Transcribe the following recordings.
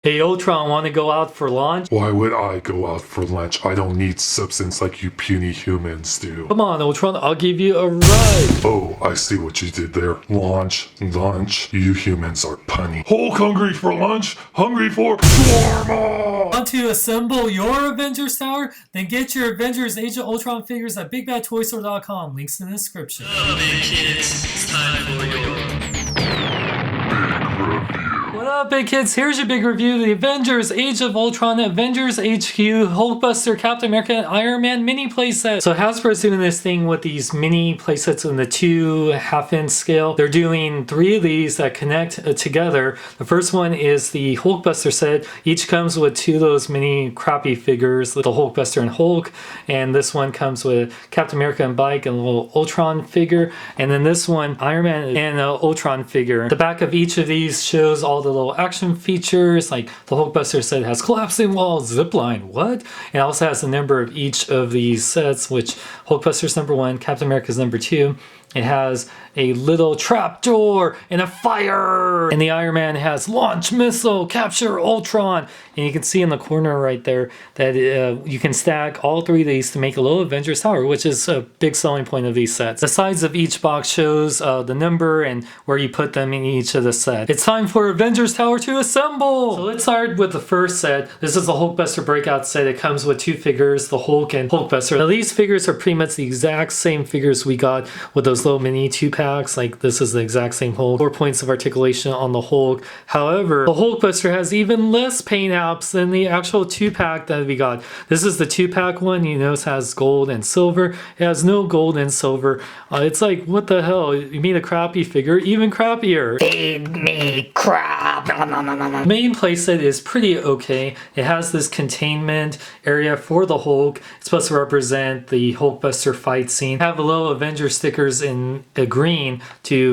Hey Ultron, want to go out for lunch? Why would I go out for lunch? I don't need substance like you puny humans do. Come on Ultron, I'll give you a ride. Oh, I see what you did there. Lunch. You humans are punny. Hulk hungry for lunch? Hungry for shawarma! Want to assemble your Avengers Tower? Then get your Avengers Age of Ultron figures at BigBadToyStore.com. Links in the description. Hello, big kids. It's time for your What up, big kids? Here's your big review of the Avengers Age of Ultron, Avengers HQ, Hulkbuster, Captain America, and Iron Man mini playset. So Hasbro's doing this thing with these mini playsets in the 2.5-inch scale. They're doing 3 of these that connect together. The first one is the Hulkbuster set. Each comes with 2 of those mini crappy figures, little Hulkbuster and Hulk. And this one comes with Captain America and Bike and a little Ultron figure. And then this one, Iron Man and an Ultron figure. The back of each of these shows all the little action features, like the Hulkbuster set has collapsing walls, zipline, what? And also has the number of each of these sets, which Hulkbuster's number 1, Captain America's number 2. It has a little trap door and a fire. And the Iron Man has launch missile, capture Ultron. And you can see in the corner right there that you can stack all 3 of these to make a little Avengers Tower, which is a big selling point of these sets. The sides of each box shows the number and where you put them in each of the sets. It's time for Avengers Tower to assemble. So let's start with the first set. This is the Hulkbuster Breakout set. It comes with 2 figures, the Hulk and Hulkbuster. Now these figures are pretty much the exact same figures we got with those little mini 2-packs. Like this is the exact same Hulk. 4 points of articulation on the Hulk. However, the Hulkbuster has even less paint apps than the actual 2-pack that we got. This is the 2-pack one. You notice has gold and silver. It has no gold and silver. It's like, what the hell? You made a crappy figure, even crappier. feed me crap. The main playset is pretty okay. It has this containment area for the Hulk. It's supposed to represent the Hulkbuster fight scene. Have a little Avenger stickers in green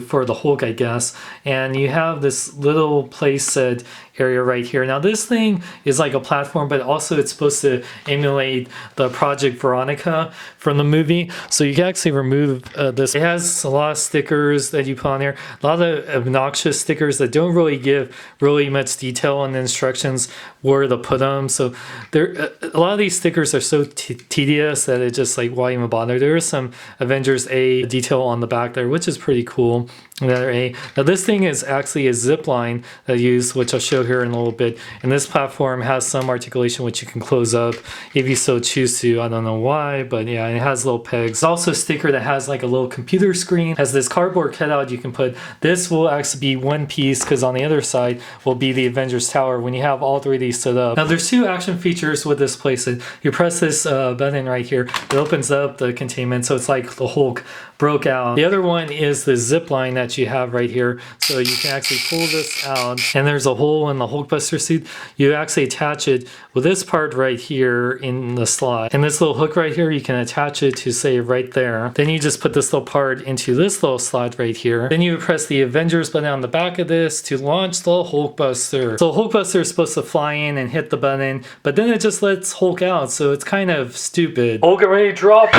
for the Hulk, I guess. And you have this little playset area right here. Now this thing is like a platform, but also it's supposed to emulate the Project Veronica from the movie. So you can actually remove this. It has a lot of stickers that you put on there. A lot of obnoxious stickers that don't really give really much detail on the instructions where to put them. So there, a lot of these stickers are so tedious that it's just like, why even bother? There is some Avengers A detail on the back there, which is pretty cool. Letter A. Now this thing is actually a zip line that I use, which I'll show here in a little bit. And this platform has some articulation which you can close up if you so choose to. I don't know why, but yeah, it has little pegs. It's also a sticker that has like a little computer screen. Has this cardboard cutout you can put. This will actually be one piece because on the other side will be the Avengers Tower when you have all 3 of these set up. Now there's 2 action features with this playset. You press this button right here. It opens up the containment, so it's like the Hulk broke out. The other one is the zip line that you have right here, so you can actually pull this out and there's a hole in the Hulkbuster suit. You actually attach it with this part right here in the slot, and this little hook right here you can attach it to, say, right there. Then you just put this little part into this little slot right here. Then you press the Avengers button on the back of this to launch the Hulkbuster. So Hulkbuster is supposed to fly in and hit the button, but then it just lets Hulk out, so it's kind of stupid. Hulk, get ready to drop.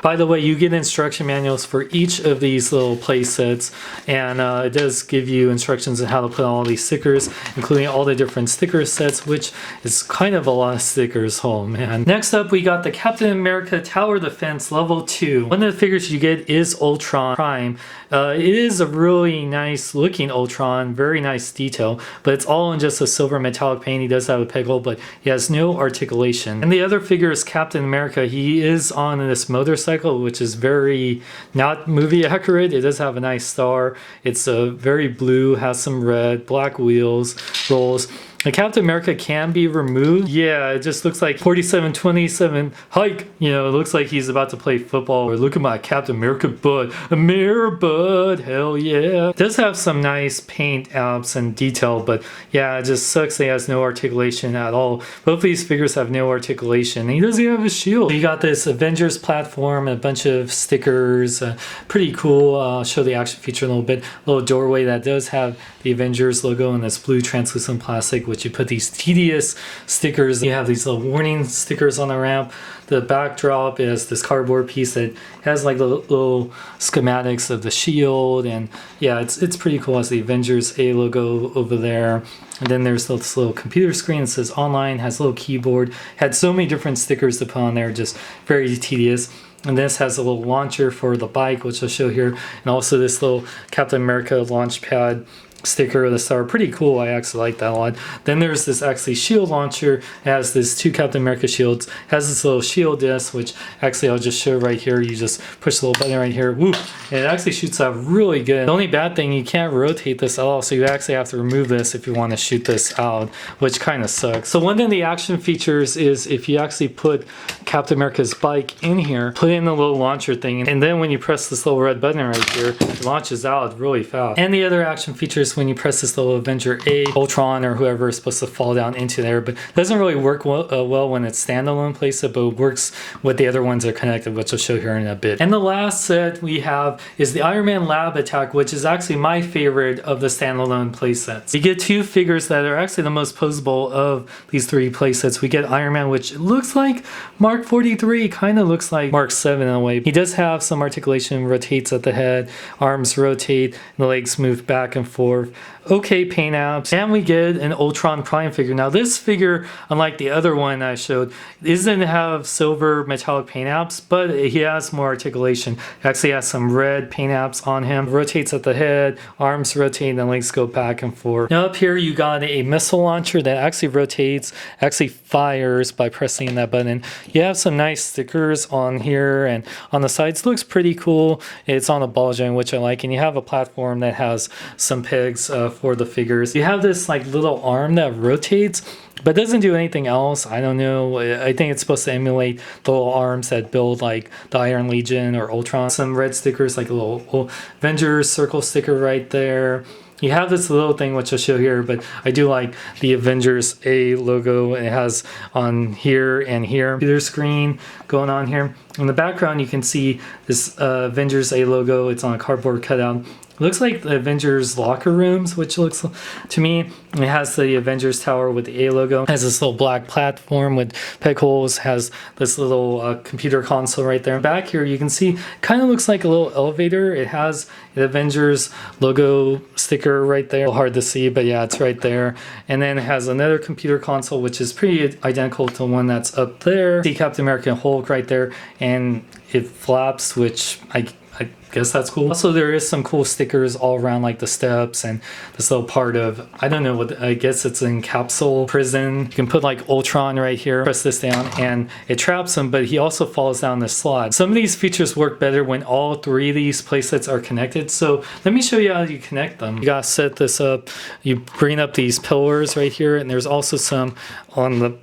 By the way, you get instruction manuals for each of these little play sets, and it does give you instructions on how to put all these stickers, including all the different sticker sets, which is kind of a lot of stickers. Oh man. Next up, we got the Captain America Tower Defense Level 2. One of the figures you get is Ultron Prime. It is a really nice looking Ultron, very nice detail, but it's all in just a silver metallic paint. He does have a peg hole, but he has no articulation. And the other figure is Captain America. He is on this motorcycle, which is very not movie accurate. It does have a nice star. It's very blue, has some red, black wheels, rolls. The Captain America can be removed. Yeah, it just looks like 4727 hike. You know, it looks like he's about to play football. Or look at my Captain America butt. A mirror butt. Hell yeah. It does have some nice paint apps and detail, but yeah, it just sucks that he has no articulation at all. Both of these figures have no articulation. And he doesn't even have a shield. So you got this Avengers platform, a bunch of stickers. Pretty cool. I'll show the action feature a little bit. A little doorway that does have the Avengers logo and this blue translucent plastic, which you put these tedious stickers. You have these little warning stickers on the ramp. The backdrop is this cardboard piece that has like the little schematics of the shield, and yeah, it's pretty cool. It has the Avengers A logo over there. And then there's this little computer screen that says online, has a little keyboard. Had so many different stickers to put on there, just very tedious. And this has a little launcher for the bike, which I'll show here. And also this little Captain America launch pad sticker of the star. Pretty cool. I actually like that a lot. Then there's this actually shield launcher. It has this 2 Captain America shields. It has this little shield disc, which actually I'll just show right here. You just push the little button right here. Whoop! And it actually shoots out really good. The only bad thing, you can't rotate this at all, so you actually have to remove this if you want to shoot this out, which kind of sucks. So one of the action features is if you actually put Captain America's bike in here, put in the little launcher thing, and then when you press this little red button right here, it launches out really fast. And the other action features when you press this little Avenger A, Ultron or whoever is supposed to fall down into there, but it doesn't really work well when it's standalone playset, but it works with the other ones that are connected, which I'll show here in a bit. And the last set we have is the Iron Man Lab Attack, which is actually my favorite of the standalone playsets. You get 2 figures that are actually the most posable of these 3 playsets. We get Iron Man, which looks like Mark 43, kind of looks like Mark 7 in a way. He does have some articulation, rotates at the head, arms rotate, and the legs move back and forth. Okay paint apps, and we get an Ultron Prime figure. Now this figure, unlike the other one I showed, doesn't have silver metallic paint apps, but he has more articulation. He actually has some red paint apps on him. Rotates at the head, arms rotate, and the legs go back and forth. Now up here you got a missile launcher that actually rotates, actually fires by pressing that button. You have some nice stickers on here and on the sides. Looks pretty cool. It's on a ball joint, which I like, and you have a platform that has some pegs for the figures. You have this like little arm that rotates but doesn't do anything else. I don't know. I think it's supposed to emulate the little arms that build like the Iron Legion or Ultron. Some red stickers, like a little Avengers circle sticker right there. You have this little thing which I'll show here, but I do like the Avengers A logo. It has on here and here. Computer screen going on here. In the background you can see this Avengers A logo. It's on a cardboard cutout. It looks like the Avengers locker rooms, which looks to me, it has the Avengers Tower with the A logo. It has this little black platform with peg holes, has this little computer console right there. Back here you can see, kind of looks like a little elevator. It has the Avengers logo sticker right there. A little hard to see, but yeah, it's right there. And then it has another computer console, which is pretty identical to the one that's up there. See Captain America and Hulk right there, and it flaps, which I guess that's cool. Also, there is some cool stickers all around, like the steps and this little part of, I don't know what, I guess it's in capsule prison. You can put like Ultron right here, press this down and it traps him, but he also falls down the slot. Some of these features work better when all 3 of these playsets are connected. So let me show you how you connect them. You gotta set this up. You bring up these pillars right here, and there's also some on the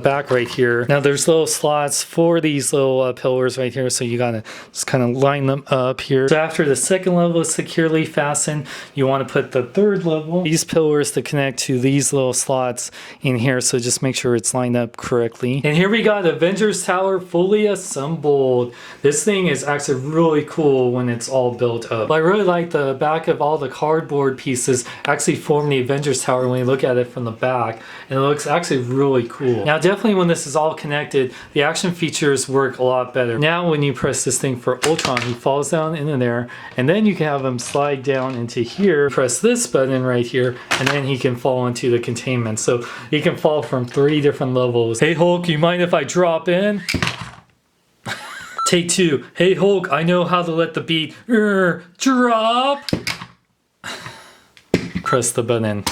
back right here. Now there's little slots for these little pillars right here, so you gotta just kind of line them up here. So after the second level is securely fastened, you want to put the third level, these pillars to connect to these little slots in here, so just make sure it's lined up correctly. And here we got Avengers Tower fully assembled. This thing is actually really cool when it's all built up. I really like the back of all the cardboard pieces actually form the Avengers Tower when you look at it from the back, and it looks actually really cool. Now definitely when this is all connected, the action features work a lot better. Now when you press this thing for Ultron, he falls down into there, and then you can have him slide down into here, press this button right here, and then he can fall into the containment. So he can fall from 3 different levels. Hey Hulk, you mind if I drop in? Take 2. Hey Hulk, I know how to let the beat drop. Press the button.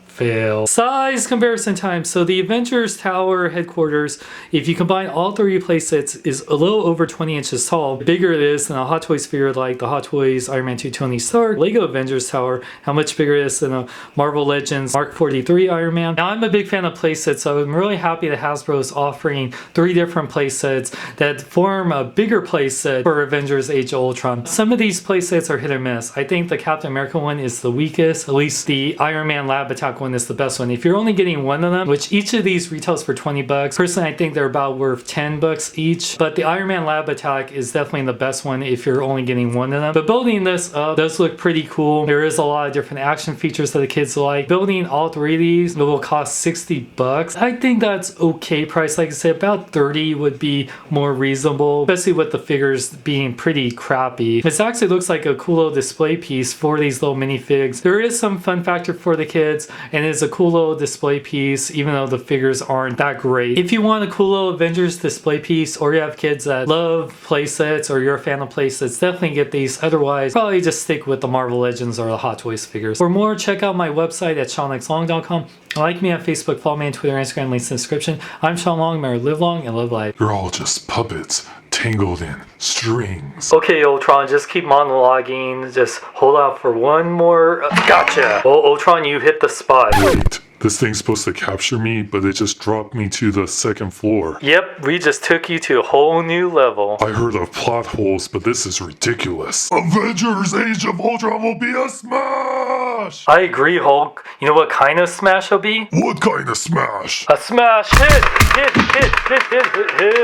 Fail. Size comparison time. So the Avengers Tower headquarters, if you combine all 3 playsets, is a little over 20 inches tall. The bigger it is than a Hot Toys figure like the Hot Toys Iron Man 2 Tony Stark. Lego Avengers Tower, how much bigger it is than a Marvel Legends Mark 43 Iron Man. Now I'm a big fan of playsets, so I'm really happy that Hasbro is offering 3 different playsets that form a bigger playset for Avengers Age of Ultron. Some of these playsets are hit or miss. I think the Captain America one is the weakest. At least the Iron Man Lab Attack one one is the best one. If you're only getting one of them, which each of these retails for 20 bucks, personally I think they're about worth 10 bucks each, but the Iron Man Lab Attack is definitely the best one if you're only getting one of them. But building this up does look pretty cool. There is a lot of different action features that the kids like. Building all three of these will cost 60 bucks. I think that's okay price. Like I said, about 30 would be more reasonable, especially with the figures being pretty crappy. This actually looks like a cool little display piece for these little minifigs. There is some fun factor for the kids, and it's a cool little display piece, even though the figures aren't that great. If you want a cool little Avengers display piece, or you have kids that love playsets, or you're a fan of playsets, definitely get these. Otherwise, probably just stick with the Marvel Legends or the Hot Toys figures. For more, check out my website at SeanXLong.com. Like me on Facebook, follow me on Twitter, Instagram, links in the description. I'm Sean Long, may you live long and live life. You're all just puppets tangled in strings. Okay, Ultron, just keep monologuing. Just hold out for one more. Gotcha! Well, Ultron, you hit the spot. Wait, this thing's supposed to capture me, but it just dropped me to the second floor. Yep, we just took you to a whole new level. I heard of plot holes, but this is ridiculous. Avengers Age of Ultron will be a smash! I agree, Hulk. You know what kind of smash will be? What kind of smash? A smash hit! Hit! Hit! Hit! Hit! Hit! Hit!